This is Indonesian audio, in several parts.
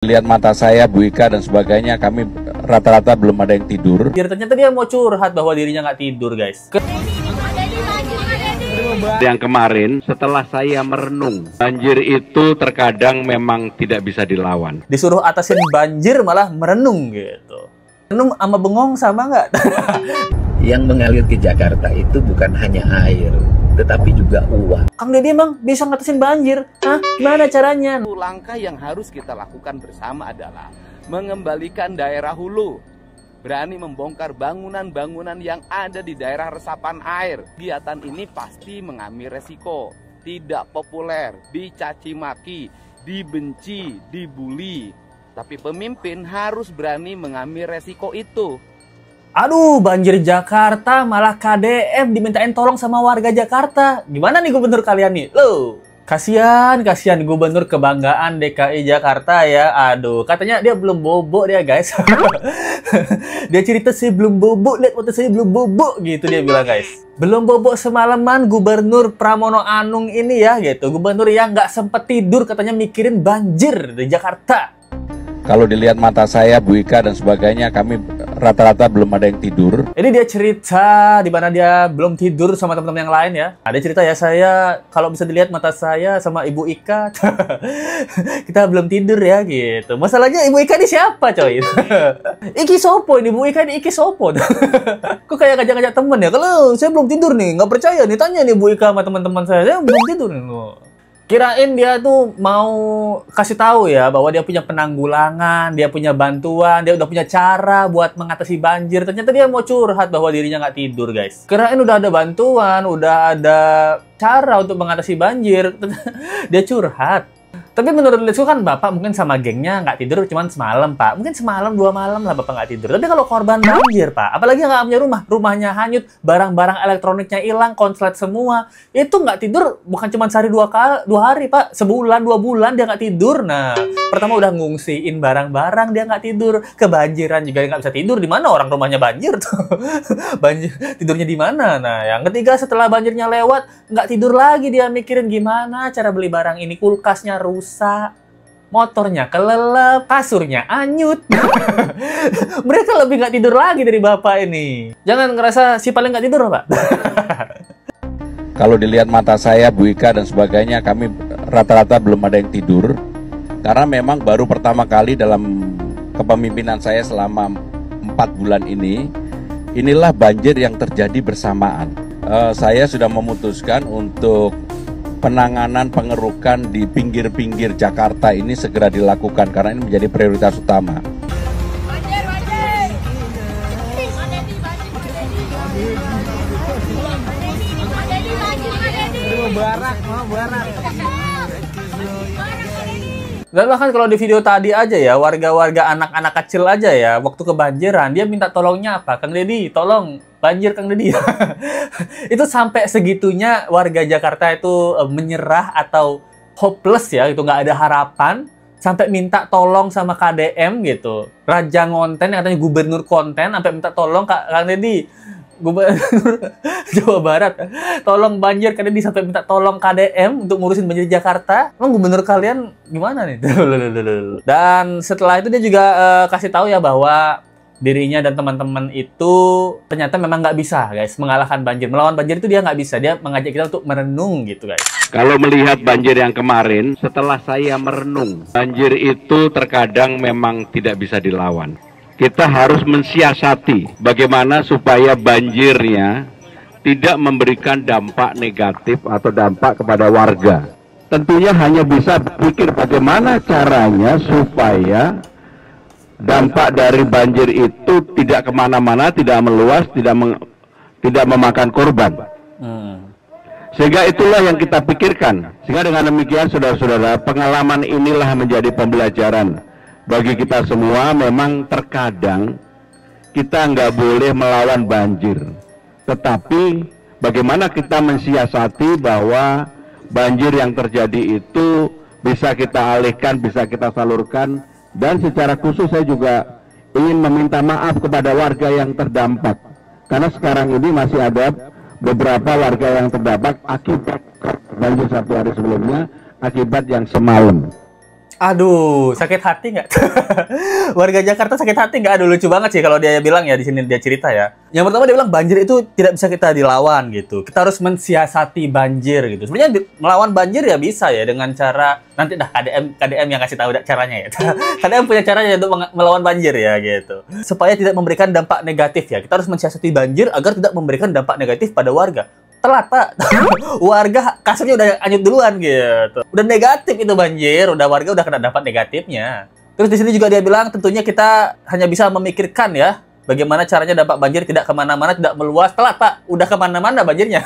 Lihat mata saya, Bu Ika dan sebagainya, kami rata-rata belum ada yang tidur. Ternyata dia mau curhat bahwa dirinya nggak tidur, guys. Yang kemarin, setelah saya merenung, banjir itu terkadang memang tidak bisa dilawan. Disuruh atasin banjir malah merenung gitu. Renung sama bengong sama nggak? Yang mengalir ke Jakarta itu bukan hanya air, tetapi juga uang. Kang Deddy emang bisa ngatasin banjir? Hah? Gimana caranya? Langkah yang harus kita lakukan bersama adalah mengembalikan daerah hulu. Berani membongkar bangunan-bangunan yang ada di daerah resapan air. Kegiatan ini pasti mengambil resiko. Tidak populer, dicaci maki, dibenci, dibully. Tapi pemimpin harus berani mengambil resiko itu. Aduh, banjir Jakarta malah KDM dimintain tolong sama warga Jakarta. Gimana nih gubernur kalian nih? Loh, kasihan gubernur kebanggaan DKI Jakarta ya. Aduh, katanya dia belum bobo dia, guys. Dia cerita saya belum bobo, lihat foto saya belum bobo gitu dia bilang, guys. Belum bobo semalaman gubernur Pramono Anung ini ya gitu. Gubernur yang nggak sempet tidur katanya mikirin banjir di Jakarta. Kalau dilihat mata saya, Bu Ika dan sebagainya, kami rata-rata belum ada yang tidur. Ini dia cerita di mana dia belum tidur sama teman-teman yang lain ya. Ada cerita ya, saya kalau bisa dilihat mata saya sama Ibu Ika, kita belum tidur ya gitu. Masalahnya Ibu Ika ini siapa coy? Iki Sopo ini, Bu Ika ini Iki Sopo. Kok kayak ngajak-ngajak temen ya? Kalau saya belum tidur nih, nggak percaya nih, tanya nih Bu Ika sama teman-teman saya belum tidur nih. Kirain dia tuh mau kasih tahu ya bahwa dia punya penanggulangan, dia punya bantuan, dia udah punya cara buat mengatasi banjir. Ternyata dia mau curhat bahwa dirinya nggak tidur, guys. Kirain udah ada bantuan, udah ada cara untuk mengatasi banjir. Dia curhat. Tapi menurut Lisku kan Bapak mungkin sama gengnya nggak tidur cuman semalam, Pak. Mungkin semalam, 2 malam lah Bapak nggak tidur. Tapi kalau korban banjir, Pak, apalagi nggak punya rumah, rumahnya hanyut, barang-barang elektroniknya hilang, konslet semua, itu nggak tidur bukan cuma sehari 2 hari, Pak. Sebulan, 2 bulan dia nggak tidur. Nah, pertama udah ngungsiin barang-barang, dia nggak tidur. Kebanjiran juga nggak bisa tidur. Di mana orang rumahnya banjir tuh? Banjir, tidurnya di mana? Nah, yang ketiga setelah banjirnya lewat, nggak tidur lagi dia mikirin gimana cara beli barang ini, kulkasnya rusak, motornya kelelep, kasurnya anyut. Mereka lebih nggak tidur lagi dari Bapak ini. Jangan ngerasa si paling nggak tidur, Pak. Kalau dilihat mata saya, Bu Ika dan sebagainya, kami rata-rata belum ada yang tidur. Karena memang baru pertama kali dalam kepemimpinan saya selama 4 bulan ini, inilah banjir yang terjadi bersamaan. Saya sudah memutuskan untuk penanganan pengerukan di pinggir-pinggir Jakarta ini segera dilakukan karena ini menjadi prioritas utama. Dan bahkan kalau di video tadi aja ya, warga-warga anak-anak kecil aja ya, waktu kebanjiran, dia minta tolongnya apa? Kang Deddy, tolong banjir Kang Deddy. Itu sampai segitunya warga Jakarta itu menyerah atau hopeless ya, itu nggak ada harapan, sampai minta tolong sama KDM gitu. Raja Ngonten, katanya gubernur konten, sampai minta tolong Kang Deddy, Gubernur Jawa Barat, tolong banjir. Karena dia sampai minta tolong KDM untuk ngurusin banjir Jakarta. Emang gubernur kalian gimana nih? Dan setelah itu dia juga kasih tahu ya bahwa dirinya dan teman-teman itu ternyata memang nggak bisa, guys, mengalahkan banjir. Melawan banjir itu dia nggak bisa. Dia mengajak kita untuk merenung gitu, guys. Kalau melihat banjir yang kemarin, setelah saya merenung, banjir itu terkadang memang tidak bisa dilawan. Kita harus mensiasati bagaimana supaya banjirnya tidak memberikan dampak negatif atau dampak kepada warga. Tentunya hanya bisa berpikir bagaimana caranya supaya dampak dari banjir itu tidak kemana-mana, tidak meluas, tidak memakan korban. Sehingga itulah yang kita pikirkan. Sehingga dengan demikian, saudara-saudara, pengalaman inilah menjadi pembelajaran bagi kita semua. Memang terkadang kita nggak boleh melawan banjir, tetapi bagaimana kita mensiasati bahwa banjir yang terjadi itu bisa kita alihkan, bisa kita salurkan. Dan secara khusus saya juga ingin meminta maaf kepada warga yang terdampak, karena sekarang ini masih ada beberapa warga yang terdampak akibat banjir 1 hari sebelumnya, akibat yang semalam. Aduh, sakit hati nggak? Warga Jakarta sakit hati nggak? Aduh, lucu banget sih kalau dia bilang ya, di sini dia cerita ya. Yang pertama dia bilang banjir itu tidak bisa kita dilawan gitu. Kita harus mensiasati banjir gitu. Sebenarnya melawan banjir ya bisa ya dengan cara nanti dah KDM yang kasih tahu caranya ya. KDM punya caranya untuk melawan banjir ya gitu. Supaya tidak memberikan dampak negatif ya. Kita harus mensiasati banjir agar tidak memberikan dampak negatif pada warga. Telat, Pak. Warga kasurnya udah anyut duluan gitu. Udah negatif itu banjir, warga udah kena dampak negatifnya. Terus di sini juga dia bilang tentunya kita hanya bisa memikirkan ya bagaimana caranya dampak banjir tidak kemana-mana, tidak meluas. Telat, Pak. Udah kemana-mana banjirnya.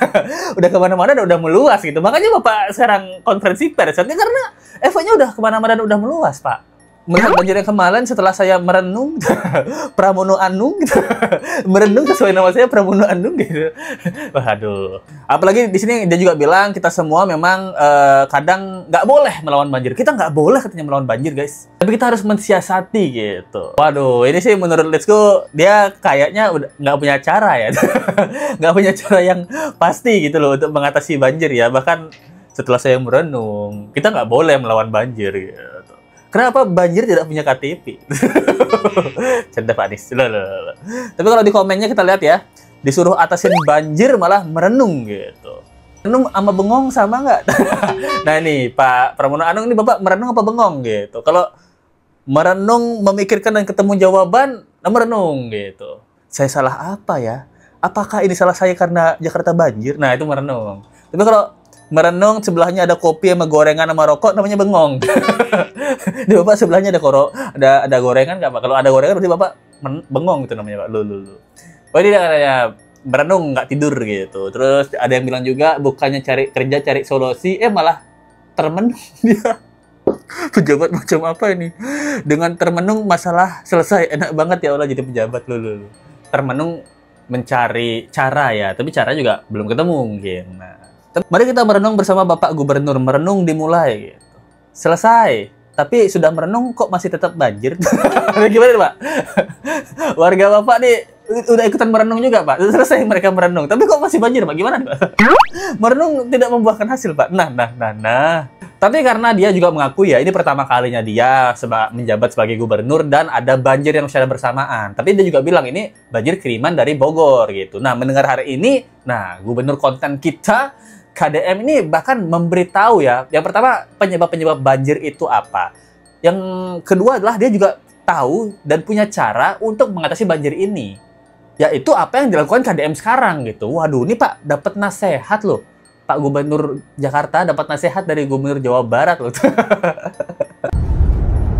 Udah kemana-mana dan udah meluas gitu. Makanya Bapak sekarang konferensi pers karena efeknya udah kemana-mana dan udah meluas, Pak. Melihat banjir yang kemarin setelah saya merenung Pramono Anung gitu. Merenung sesuai nama saya Pramono Anung gitu. Waduh. Apalagi di sini dia juga bilang kita semua memang kadang nggak boleh melawan banjir. Kita nggak boleh katanya melawan banjir, guys. Tapi kita harus mensiasati gitu. Waduh, ini sih menurut Let's Go dia kayaknya udah nggak punya cara ya. Nggak punya cara yang pasti gitu loh untuk mengatasi banjir ya. Bahkan setelah saya merenung, kita nggak boleh melawan banjir gitu. Kenapa banjir tidak punya KTP? Canda Pak Anies. Tapi kalau di komennya kita lihat ya, disuruh atasin banjir malah merenung gitu. Merenung sama bengong sama nggak? Nah ini Pak Pramono Anung ini Bapak merenung apa bengong gitu? Kalau merenung memikirkan dan ketemu jawaban, merenung gitu. Saya salah apa ya? Apakah ini salah saya karena Jakarta banjir? Nah itu merenung. Tapi kalau merenung sebelahnya ada kopi sama gorengan sama rokok namanya bengong. Di Bapak sebelahnya ada gorengan nggak Pak? Kalau ada gorengan berarti Bapak bengong gitu namanya Pak. Lu. Oh ini katanya merenung nggak tidur gitu. Terus ada yang bilang juga bukannya cari kerja cari solusi, malah termenung dia. Pejabat macam apa ini? Dengan termenung masalah selesai. Enak banget ya Allah jadi pejabat lu. Termenung mencari cara ya, tapi cara juga belum ketemu mungkin. Nah, mari kita merenung bersama Bapak Gubernur. Merenung dimulai gitu. Selesai. Tapi sudah merenung kok masih tetap banjir. Gimana Pak? Warga Bapak nih udah ikutan merenung juga Pak. Selesai mereka merenung. Tapi kok masih banjir Pak? Gimana Pak? Merenung tidak membuahkan hasil Pak. Nah. Tapi karena dia juga mengakui ya, ini pertama kalinya dia menjabat sebagai gubernur dan ada banjir yang secara bersamaan. Tapi dia juga bilang ini banjir kiriman dari Bogor gitu. Nah, mendengar hari ini, gubernur konten kita KDM ini bahkan memberitahu ya. Yang pertama, penyebab-penyebab banjir itu apa. Yang kedua adalah dia juga tahu dan punya cara untuk mengatasi banjir ini. Yaitu apa yang dilakukan KDM sekarang gitu. Waduh, ini Pak dapat nasihat loh. Pak Gubernur Jakarta dapat nasihat dari Gubernur Jawa Barat loh.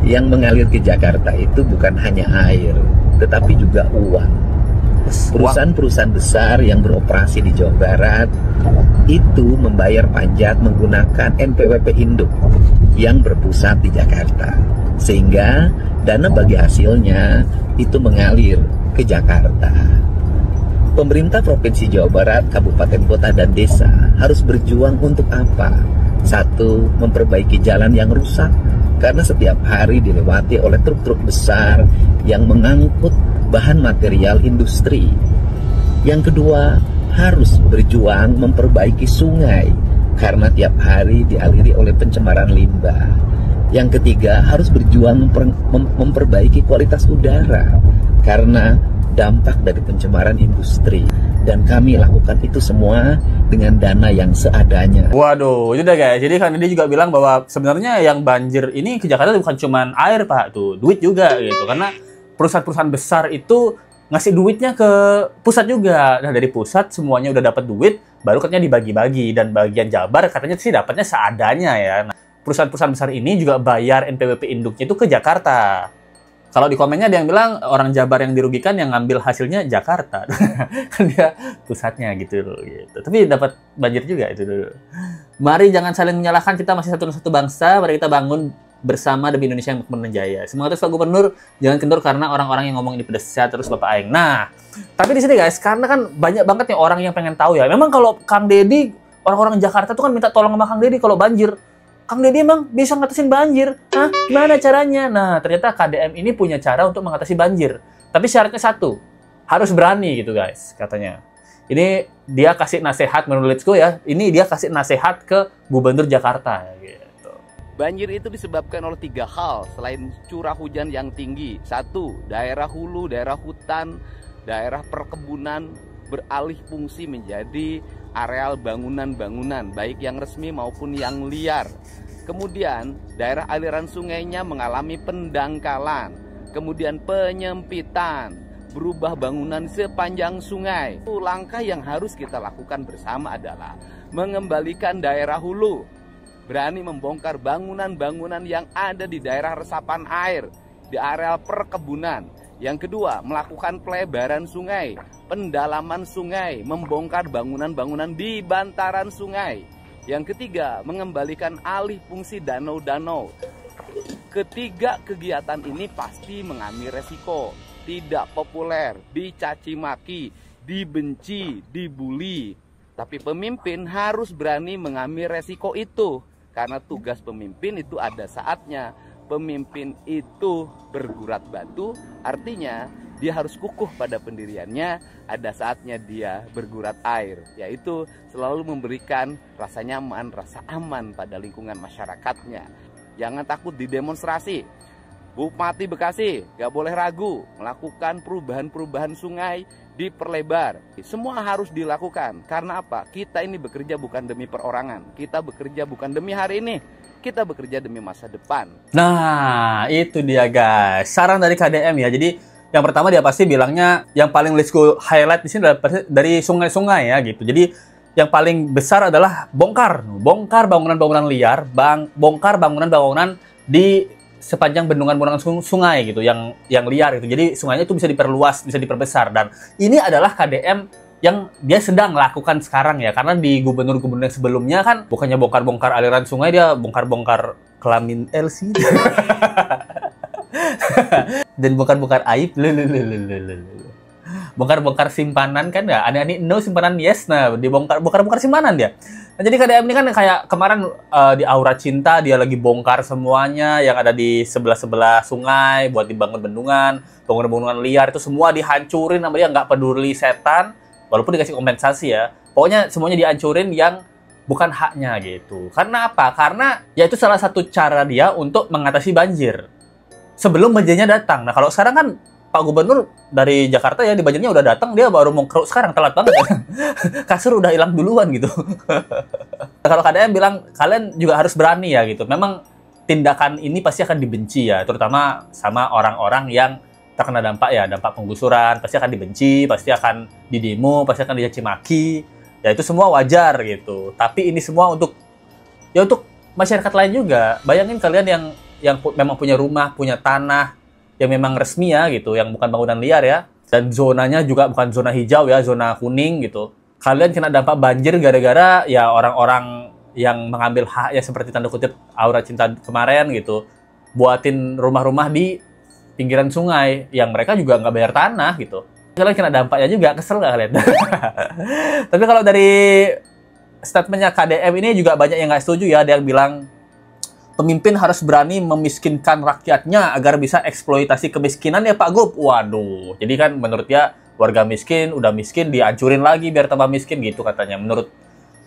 Yang mengalir ke Jakarta itu bukan hanya air, tetapi juga uang. Perusahaan-perusahaan besar yang beroperasi di Jawa Barat itu membayar pajak menggunakan NPWP induk yang berpusat di Jakarta. Sehingga dana bagi hasilnya itu mengalir ke Jakarta. Pemerintah Provinsi Jawa Barat, kabupaten, kota, dan desa harus berjuang untuk apa? Satu, memperbaiki jalan yang rusak karena setiap hari dilewati oleh truk-truk besar yang mengangkut bahan material industri. Yang kedua, harus berjuang memperbaiki sungai karena tiap hari dialiri oleh pencemaran limbah. Yang ketiga, harus berjuang memperbaiki kualitas udara karena dampak dari pencemaran industri. Dan kami lakukan itu semua dengan dana yang seadanya. Waduh, itu udah guys. Jadi kan dia juga bilang bahwa sebenarnya yang banjir ini ke Jakarta bukan cuma air Pak, tuh duit juga gitu. Karena perusahaan-perusahaan besar itu ngasih duitnya ke pusat juga. Nah dari pusat semuanya udah dapat duit, baru katanya dibagi-bagi. Dan bagian Jabar katanya sih dapatnya seadanya ya. Nah, perusahaan-perusahaan besar ini juga bayar NPWP induknya itu ke Jakarta. Kalau di komennya ada yang bilang orang Jabar yang dirugikan yang ngambil hasilnya Jakarta. Kan dia pusatnya gitu loh. Gitu. Tapi dapat banjir juga itu dulu. Mari jangan saling menyalahkan, kita masih satu bangsa. Mari kita bangun bersama demi Indonesia yang makmur jaya. Semangat terus Pak Gubernur, jangan kendur karena orang-orang yang ngomong ini pedes. Sehat terus Bapak Aing. Nah, tapi di sini guys, karena kan banyak banget nih orang yang pengen tahu ya. Memang kalau Kang Deddy, orang-orang Jakarta tuh kan minta tolong sama Kang Deddy kalau banjir. Kang Deddy emang bisa ngatasin banjir? Hah? Gimana caranya? Nah, ternyata KDM ini punya cara untuk mengatasi banjir. Tapi syaratnya satu, harus berani gitu guys, katanya. Ini dia kasih nasihat menurut Let's Go ya. Ini dia kasih nasihat ke Gubernur Jakarta gitu. Banjir itu disebabkan oleh 3 hal selain curah hujan yang tinggi. 1, daerah hulu, daerah hutan, daerah perkebunan beralih fungsi menjadi areal bangunan-bangunan, baik yang resmi maupun yang liar. Kemudian daerah aliran sungainya mengalami pendangkalan, kemudian penyempitan, berubah bangunan sepanjang sungai. Langkah yang harus kita lakukan bersama adalah mengembalikan daerah hulu, berani membongkar bangunan-bangunan yang ada di daerah resapan air, di areal perkebunan. Yang kedua, melakukan pelebaran sungai, pendalaman sungai, membongkar bangunan-bangunan di bantaran sungai. Yang ketiga, mengembalikan alih fungsi danau-danau. Ketiga kegiatan ini pasti mengalami resiko, tidak populer, dicaci maki, dibenci, dibully. Tapi pemimpin harus berani mengambil resiko itu. Karena tugas pemimpin itu ada saatnya. Pemimpin itu bergurat batu, artinya dia harus kukuh pada pendiriannya. Ada saatnya dia bergurat air, yaitu selalu memberikan rasa nyaman, rasa aman pada lingkungan masyarakatnya. Jangan takut didemonstrasi. Bupati Bekasi gak boleh ragu melakukan perubahan-perubahan sungai, diperlebar. Semua harus dilakukan. Karena apa? Kita ini bekerja bukan demi perorangan. Kita bekerja bukan demi hari ini. Kita bekerja demi masa depan. Nah, itu dia guys. Saran dari KDM ya. Jadi, yang pertama dia pasti bilangnya yang paling let's go highlight di sini adalah dari sungai-sungai ya gitu. Jadi, yang paling besar adalah bongkar bangunan-bangunan liar, bongkar bangunan-bangunan di sepanjang bendungan-bendungan sungai gitu yang liar gitu. Jadi sungainya itu bisa diperluas, bisa diperbesar, dan ini adalah KDM yang dia sedang lakukan sekarang ya, karena di gubernur-gubernur yang sebelumnya kan bukannya bongkar-bongkar aliran sungai, dia bongkar-bongkar kelamin LC dan bongkar-bongkar aib, bongkar-bongkar simpanan kan ya, aneh-aneh no simpanan yes, nah dibongkar simpanan dia. Nah, jadi KDM ini kan kayak kemarin di Aura Cinta dia lagi bongkar semuanya yang ada di sebelah-sebelah sungai buat dibangun bendungan, bangunan-bangunan liar itu semua dihancurin sama dia, nggak peduli setan, walaupun dikasih kompensasi ya. Pokoknya semuanya dihancurin yang bukan haknya gitu. Karena apa? Karena ya itu salah satu cara dia untuk mengatasi banjir sebelum banjirnya datang. Nah, kalau sekarang kan Pak Gubernur dari Jakarta ya, di banjirnya udah datang, dia baru mau keruk sekarang, telat banget ya. Kasur udah hilang duluan gitu. Kalau KDM bilang, kalian juga harus berani ya gitu. Memang tindakan ini pasti akan dibenci ya, terutama sama orang-orang yang terkena dampak ya, dampak penggusuran, pasti akan dibenci, pasti akan didemo, pasti akan dicaci maki. Ya itu semua wajar gitu. Tapi ini semua untuk masyarakat lain juga. Bayangin kalian yang memang punya rumah, punya tanah, yang memang resmi ya gitu, yang bukan bangunan liar ya, dan zonanya juga bukan zona hijau ya, zona kuning gitu. Kalian kena dampak banjir gara-gara ya orang-orang yang mengambil hak ya, seperti tanda kutip Aura Cinta kemarin gitu, buatin rumah-rumah di pinggiran sungai yang mereka juga nggak bayar tanah gitu. Kalian kena dampaknya juga, kesel nggak kalian? Tapi kalau dari statementnya KDM ini juga banyak yang nggak setuju ya, ada yang bilang pemimpin harus berani memiskinkan rakyatnya agar bisa eksploitasi kemiskinan ya Pak Gub. Waduh, jadi kan menurut dia warga miskin, udah miskin dihancurin lagi biar tambah miskin gitu katanya. Menurut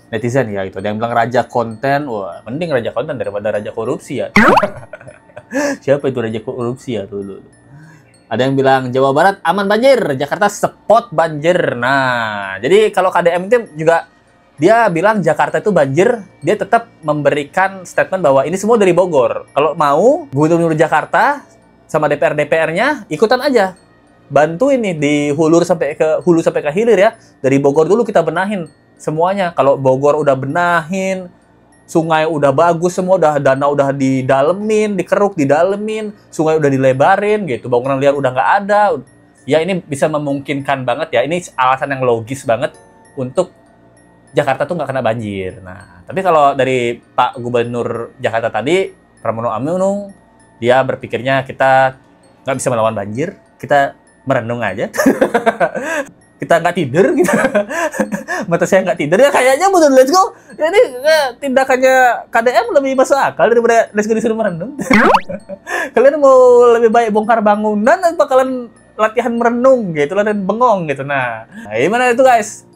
netizen ya gitu. Ada yang bilang raja konten, wah mending raja konten daripada raja korupsi ya. Siapa itu raja korupsi ya dulu? Ada yang bilang Jawa Barat aman banjir, Jakarta spot banjir. Nah, jadi kalau KDM itu juga dia bilang Jakarta itu banjir, dia tetap memberikan statement bahwa ini semua dari Bogor. Kalau mau, Gubernur Jakarta sama DPR-DPR-nya ikutan aja. Bantu ini di hulu sampai ke hilir ya. Dari Bogor dulu kita benahin semuanya. Kalau Bogor udah benahin, sungai udah bagus semua, udah danau udah didalemin, dikeruk, didalemin, sungai udah dilebarin gitu, bangunan liar udah nggak ada. Ya ini bisa memungkinkan banget ya. Ini alasan yang logis banget untuk Jakarta tuh nggak kena banjir. Nah, tapi kalau dari Pak Gubernur Jakarta tadi, Pramono Anung, dia berpikirnya kita nggak bisa melawan banjir, kita merenung aja. Kita nggak tidur, gitu. Mata saya nggak tidur, ya kayaknya betul let's go. Jadi tindakannya KDM lebih masuk akal daripada let's go disuruh merenung. Kalian mau lebih baik bongkar bangunan atau kalian latihan merenung gitu, latihan bengong gitu. Nah, gimana itu guys?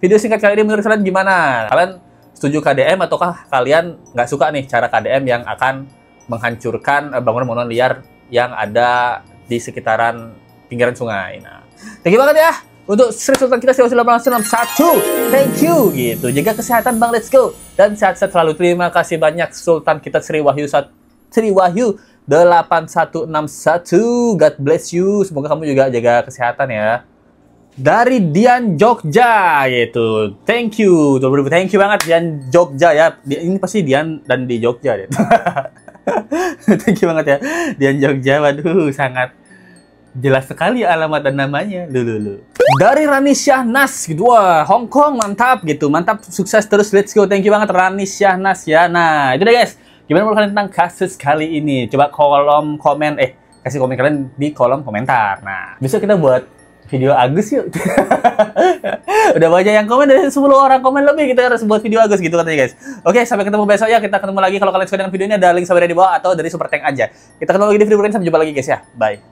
Video singkat kali ini menurut kalian gimana? Kalian setuju KDM ataukah kalian nggak suka nih cara KDM yang akan menghancurkan bangunan-bangunan liar yang ada di sekitaran pinggiran sungai. Nah, thank you banget ya untuk Sri Sultan kita Sri Wahyu 861. Thank you gitu. Jaga kesehatan Bang, let's go. Dan sehat-sehat selalu. Terima kasih banyak Sultan kita Sri Wahyu 8161. God bless you. Semoga kamu juga jaga kesehatan ya. Dari Dian Jogja gitu. Thank you. Thank you banget Dian Jogja ya. Ini pasti Dian dan di Jogja deh. Thank you banget ya Dian Jogja. Waduh, sangat jelas sekali alamat dan namanya. Lulu. Dari Rani Syahnas gitu. Wah, Hong Kong mantap gitu. Mantap, sukses terus. Let's go. Thank you banget Rani Syahnas ya. Nah, itu deh guys. Gimana menurut kalian tentang kasus kali ini? Coba kasih komen kalian di kolom komentar. Nah, besok kita buat video Agus yuk. Udah banyak yang komen, dari 10 orang komen lebih, kita harus buat video Agus gitu katanya guys. Oke, sampai ketemu besok ya. Kita ketemu lagi. Kalau kalian suka dengan video ini, ada link sampai di bawah atau dari Super Tank aja. Kita ketemu lagi di video berikutnya. Sampai jumpa lagi guys ya. Bye.